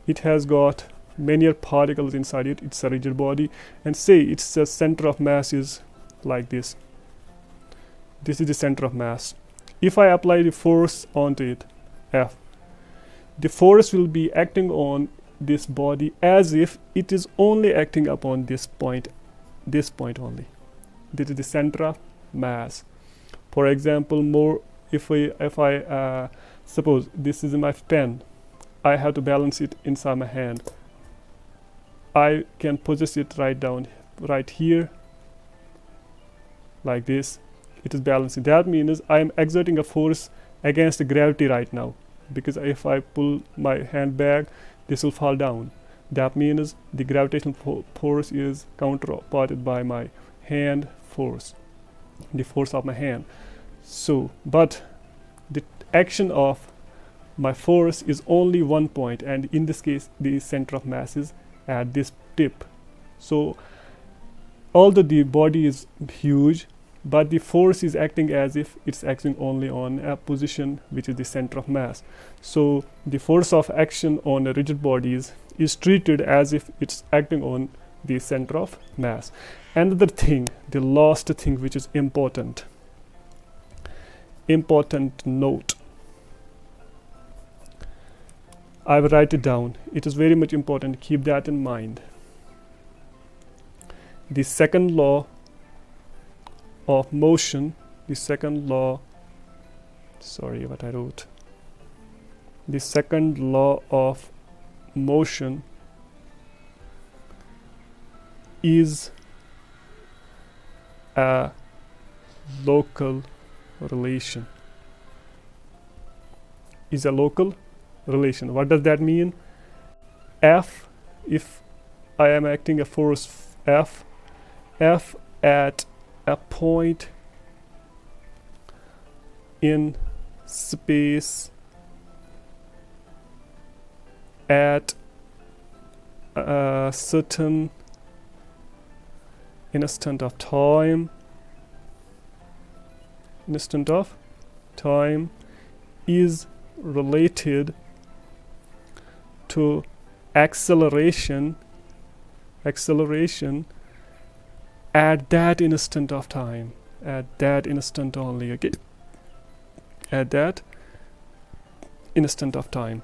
it has got many particles inside it, it's a rigid body, and say its center of mass is like this. This is the center of mass. If I apply the force onto it, F, the force will be acting on this body as if it is only acting upon this point only. This is the center of mass. For example, if I suppose this is my pen, I have to balance it inside my hand. I can possess it right here, like this. It is balancing. That means I am exerting a force against the gravity right now, because if I pull my hand back, this will fall down. That means the gravitational force is counterparted by my hand force, the force of my hand. So, but the action of my force is only one point, and in this case the center of mass is at this tip. So although the body is huge, but the force is acting as if it's acting only on a position which is the center of mass. So the force of action on a rigid bodies is treated as if it's acting on the center of mass. Another thing, the last thing which is important note. I will write it down. It is very much important. Keep that in mind. The second law of motion, the second law, sorry what I wrote. The second law of motion is a local relation. Is a local relation. What does that mean? F, if I am acting a force F at a point in space at a certain instant of time is related to acceleration at that instant of time, at that instant only. Okay, at that instant of time.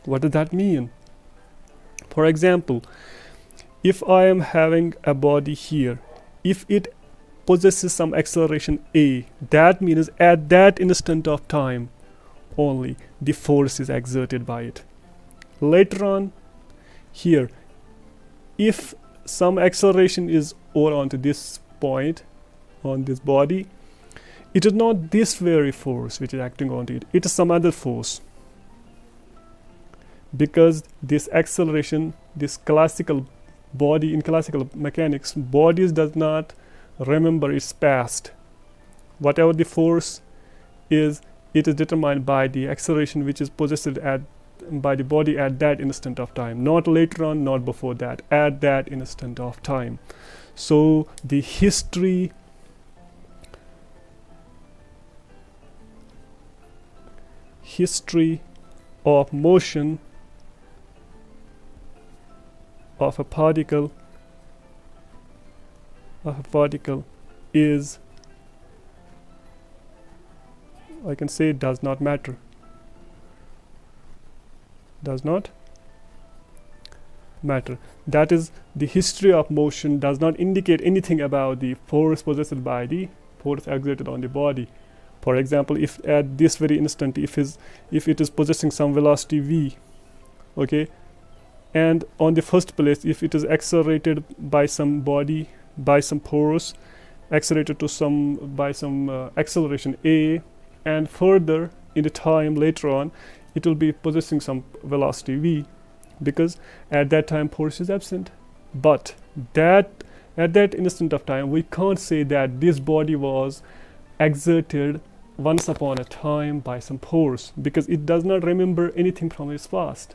What does that mean? For example, if I am having a body here, if it possesses some acceleration a, that means at that instant of time only the force is exerted by it. Later on here, if some acceleration is over onto this point on this body, it is not this very force which is acting onto it, it is some other force, because this acceleration, this classical body, in classical mechanics, bodies does not remember its past. Whatever the force is, it is determined by the acceleration which is possessed by the body at that instant of time, not later on, not before that, at that instant of time. So the history of motion of a particle is, I can say, does not matter. Does not matter. That is, the history of motion does not indicate anything about the force possessed by the force exerted on the body. For example, if at this very instant, if it is possessing some velocity v, okay, and on the first place, if it is accelerated by some body, by some force, accelerated to by some acceleration a, and further in the time later on, it will be possessing some velocity v, because at that time force is absent. But that at that instant of time, we can't say that this body was exerted once upon a time by some force, because it does not remember anything from its past.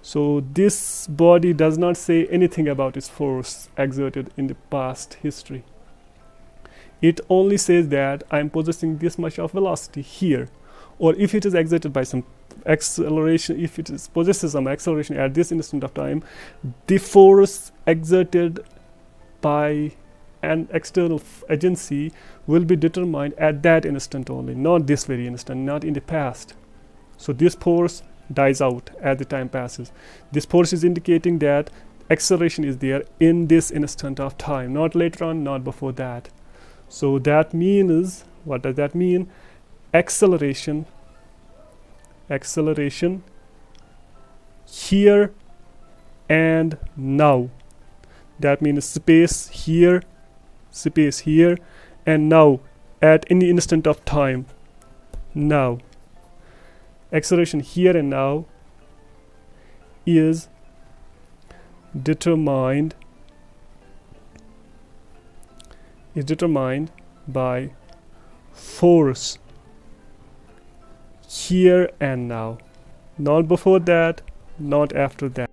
So this body does not say anything about its force exerted in the past history. It only says that I am possessing this much of velocity here, or if it is exerted by some acceleration, if it possesses some acceleration at this instant of time, the force exerted by an external agency will be determined at that instant only, not this very instant, not in the past. So this force dies out as the time passes. This force is indicating that acceleration is there in this instant of time, not later on, not before that. So that means, what does that mean? Acceleration here and now. That means space here, and now at any instant of time. Now, acceleration here and now is determined by force here and now, not before that, not after that.